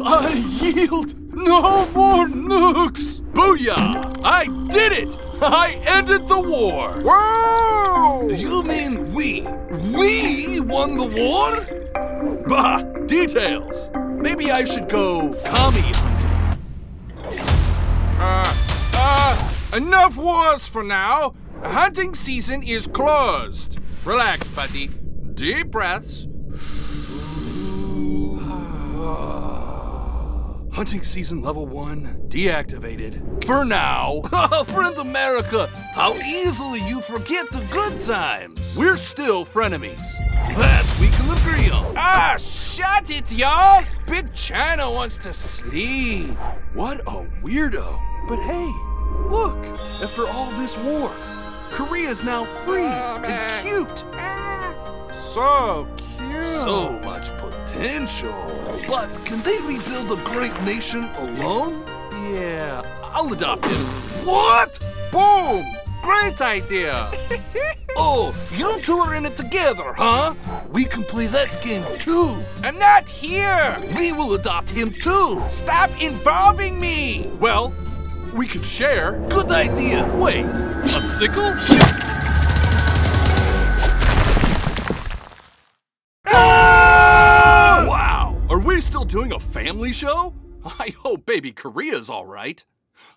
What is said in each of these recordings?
I yield! No more nukes! Booyah! I did it! I ended the war! Whoa! You mean we? We won the war? Bah! Details! Maybe I should go commie hunting. Enough wars for now. Hunting season is closed. Relax, buddy. Deep breaths. Hunting season level 1 deactivated. For now. Friend America, how easily you forget the good times. We're still frenemies. That we can agree on. Ah, shut it, y'all. Big China wants to sleep. What a weirdo. But hey, look, after all this war, Korea's now free and cute. So cute. So much potential. But can they rebuild a great nation alone? Yeah, I'll adopt him. What? Boom! Great idea. Oh, you two are in it together, huh? We can play that game too. I'm not here. We will adopt him too. Stop involving me. Well, we could share. Good idea. Wait, a sickle? Wow! Are we still doing a family show? I hope baby Korea's all right.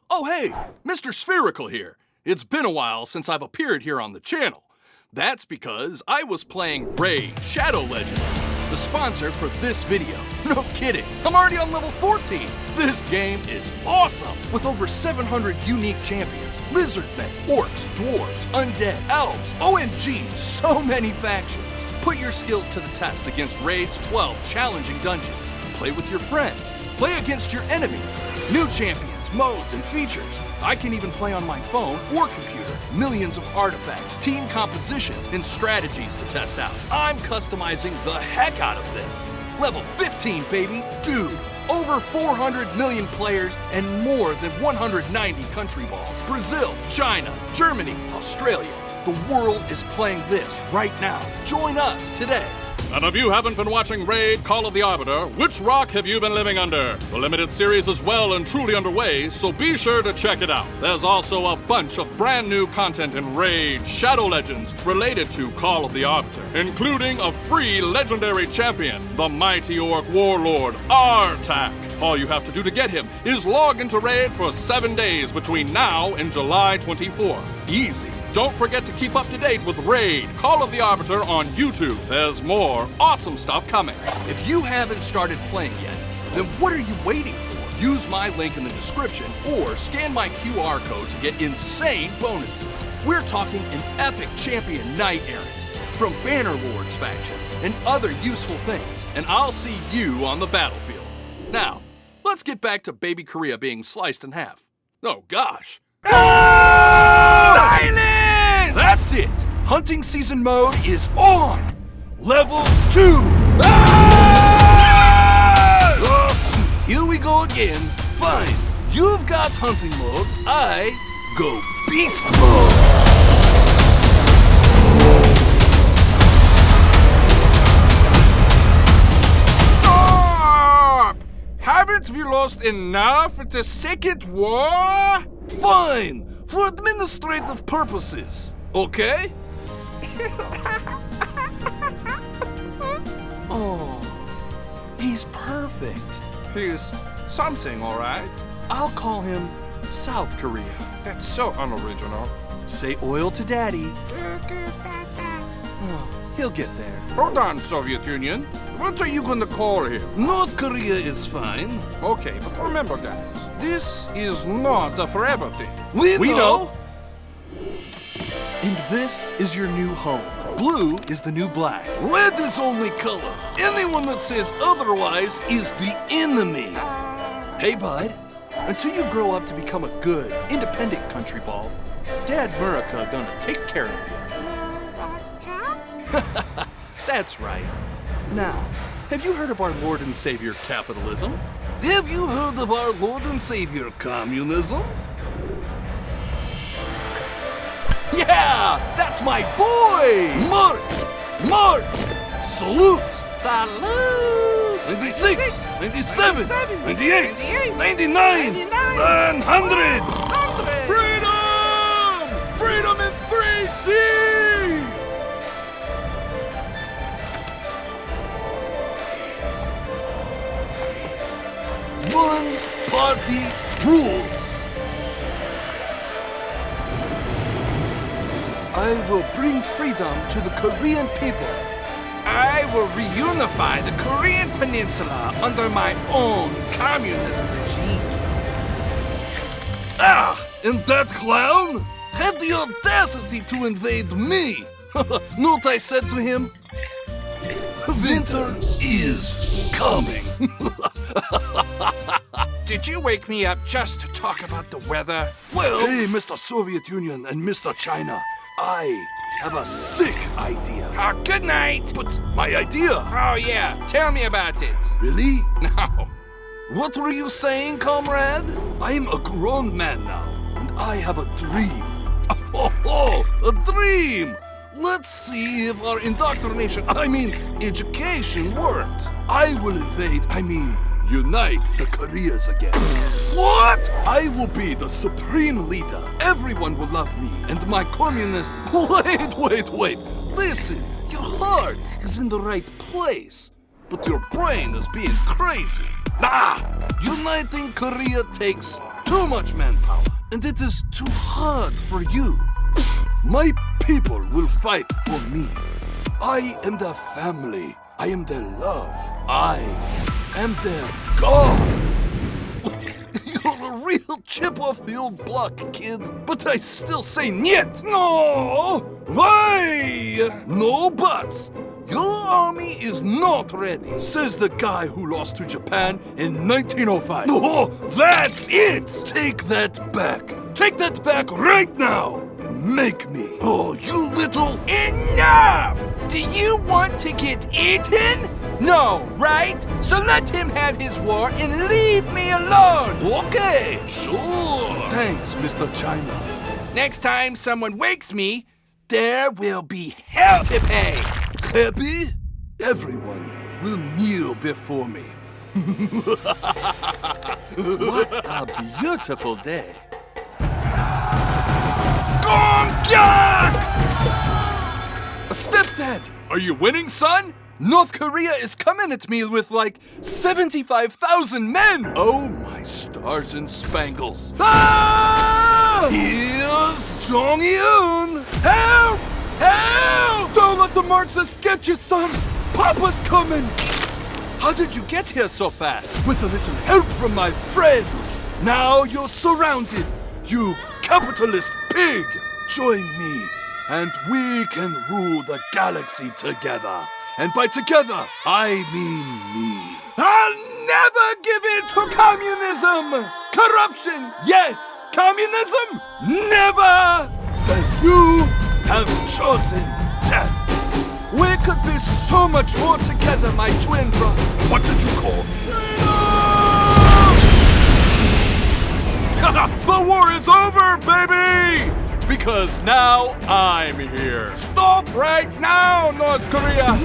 Oh, hey, Mr. Spherical here. It's been a while since I've appeared here on the channel. That's because I was playing Raid Shadow Legends, the sponsor for this video. No kidding, I'm already on level 14. This game is awesome, with over 700 unique champions, lizardmen, orcs, dwarves, undead, elves, OMG, so many factions. Put your skills to the test against Raid's 12 challenging dungeons. Play with your friends, play against your enemies. New champions, modes, and features. I can even play on my phone or computer. Millions of artifacts, team compositions, and strategies to test out. I'm customizing the heck out of this. Level 15, baby. Dude, over 400 million players and more than 190 country balls. Brazil, China, Germany, Australia. The world is playing this right now. Join us today. And if you haven't been watching Raid Call of the Arbiter, which rock have you been living under? The limited series is well and truly underway, so be sure to check it out. There's also a bunch of brand new content in Raid Shadow Legends related to Call of the Arbiter, including a free legendary champion, the mighty orc warlord, Artak. All you have to do to get him is log into Raid for 7 days between now and July 24th. Easy. Don't forget to keep up to date with Raid Call of the Arbiter on YouTube. There's more awesome stuff coming. If you haven't started playing yet, then what are you waiting for? Use my link in the description or scan my QR code to get insane bonuses. We're talking an epic champion knight errant from Banner Lord's faction and other useful things, and I'll see you on the battlefield. Now, let's get back to baby Korea being sliced in half. Oh gosh. Silence! That's it! Hunting season mode is on! Level 2! Oh, shoot. Here we go again. Fine. You've got hunting mode. I go beast mode. Stop! Haven't we lost enough at the second war? Fine. For administrative purposes. Okay? Oh, he's perfect. He's something, all right? I'll call him South Korea. That's so unoriginal. Say oil to daddy. Oh, he'll get there. Hold on, Soviet Union. What are you gonna call him? North Korea is fine. Okay, but remember, guys, this is not a forever thing. We know. And this is your new home. Blue is the new black. Red is only color. Anyone that says otherwise is the enemy. Hey, bud. Until you grow up to become a good, independent country ball, Dad Murica gonna take care of you. That's right. Now, have you heard of our Lord and Savior capitalism? Have you heard of our Lord and Savior communism? Yeah! That's my boy! March! March! Salute! Salute! 96, 97, 98, 99, 100! Freedom! Freedom in 3D! One party rules. I will bring freedom to the Korean people. I will reunify the Korean Peninsula under my own communist regime. Ah! And that clown had the audacity to invade me. Know what I said to him? Winter is coming. Did you wake me up just to talk about the weather? Well, hey, Mr. Soviet Union and Mr. China, I have a sick idea. Good night. But my idea? Oh, yeah. Tell me about it. Really? No. What were you saying, comrade? I'm a grown man now, and I have a dream. Oh, a dream! Let's see if our indoctrination, education worked. I will unite the Koreas again. What? I will be the supreme leader. Everyone will love me, and my communist... Wait. Listen, your heart is in the right place, but your brain is being crazy. Uniting Korea takes too much manpower, and it is too hard for you. My people will fight for me. I am their family. I am their love. I am their God. You're a real chip off the old block, kid. But I still say niet. No! Why? No buts. Your army is not ready, says the guy who lost to Japan in 1905. Oh, that's it! Take that back. Take that back right now. Make me. Oh, you little... Enough! Do you want to get eaten? No, right? So let him have his war and leave me alone. Okay, sure. Thanks, Mr. China. Next time someone wakes me, there will be hell to pay. Happy? Everyone will kneel before me. What a beautiful day. Stepdad! Are you winning, son? North Korea is coming at me with like 75,000 men! Oh, my stars and spangles. Ah! Here's Jong-un! Help! Help! Don't let the Marxists get you, son! Papa's coming! How did you get here so fast? With a little help from my friends! Now you're surrounded, you capitalist pig! Join me, and we can rule the galaxy together. And by together, I mean me. I'll never give in to communism! Corruption, yes! Communism, never! Then you have chosen death. We could be so much more together, my twin brother. What did you call me? The war is over, baby! Because now I'm here. Stop right now, North Korea!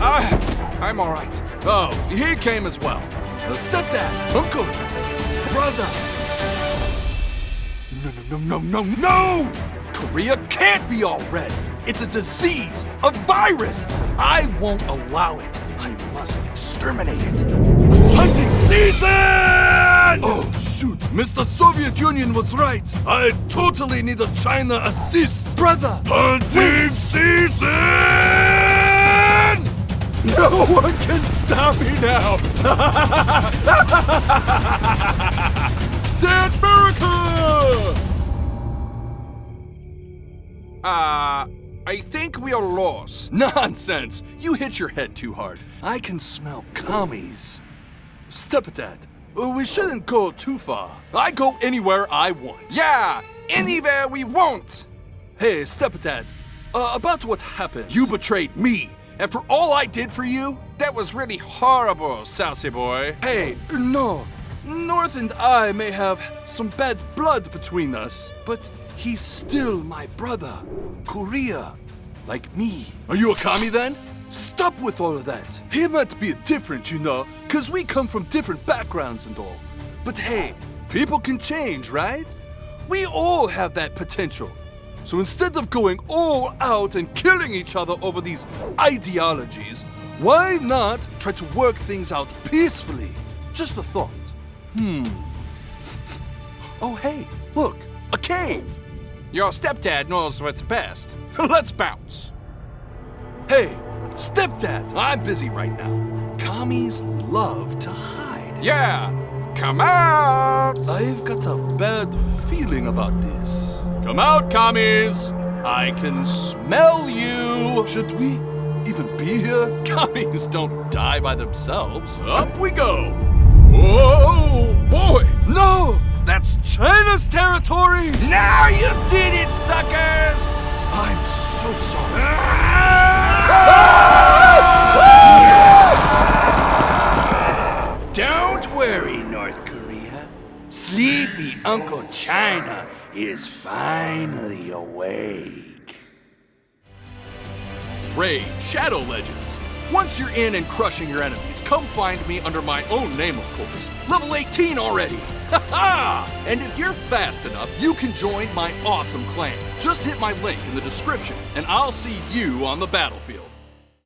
I'm all right. Oh, he came as well. Stepdad, uncle, brother. No! Korea can't be all red. It's a disease, a virus. I won't allow it. I must exterminate it. Hunting season! Oh, shoot. Mr. Soviet Union was right. I totally need a China assist. Brother! Hunting season! No one can stop me now! Dead America! I think we are lost. Nonsense! You hit your head too hard. I can smell commies. Stepdad, we shouldn't go too far. I go anywhere I want. Yeah, anywhere we want. Hey, Stepdad, about what happened. You betrayed me. After all I did for you? That was really horrible, Saucy boy. Hey, no. North and I may have some bad blood between us, but he's still my brother. Korea. Like me. Are you a commie then? stop with all of that. He might be different, you know, because we come from different backgrounds and all. But hey, people can change, right? We all have that potential. So instead of going all out and killing each other over these ideologies, why not try to work things out peacefully? Just a thought. Oh, hey, look, a cave. Your stepdad knows what's best. Let's bounce. Hey, stepdad, I'm busy right now. Commies love to hide. Yeah, come out! I've got a bad feeling about this. Come out, commies! I can smell you! Should we even be here? Commies don't die by themselves. Up we go! Whoa, boy! No! That's China's territory! Now you did it, suckers! I'm so sorry. Don't worry, North Korea. Sleepy Uncle China is finally awake. Raid Shadow Legends. Once you're in and crushing your enemies, come find me under my own name, of course. Level 18 already! Ha ha! And if you're fast enough, you can join my awesome clan. Just hit my link in the description, and I'll see you on the battlefield.